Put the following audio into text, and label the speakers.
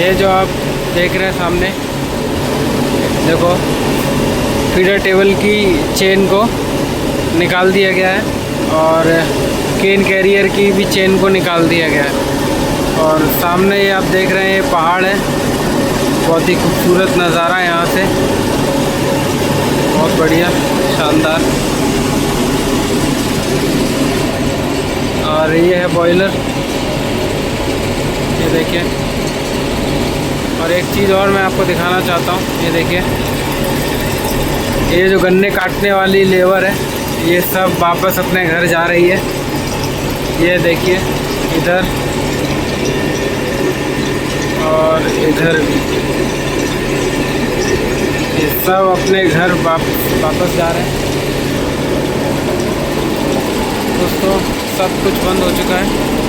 Speaker 1: ये जो आप देख रहे हैं सामने, देखो फीडर टेबल की चेन को निकाल दिया गया है और केन कैरियर की भी चेन को निकाल दिया गया है। और सामने ये आप देख रहे हैं ये पहाड़ है, बहुत ही खूबसूरत नज़ारा है यहाँ से, बहुत बढ़िया शानदार। और ये है बॉयलर, ये देखिए। और एक चीज़ और मैं आपको दिखाना चाहता हूँ, ये देखिए, ये जो गन्ने काटने वाली लेबर है ये सब वापस अपने घर जा रही है। ये देखिए इधर और इधर भी, ये सब अपने घर वापस जा रहे हैं। दोस्तों सब कुछ बंद हो चुका है।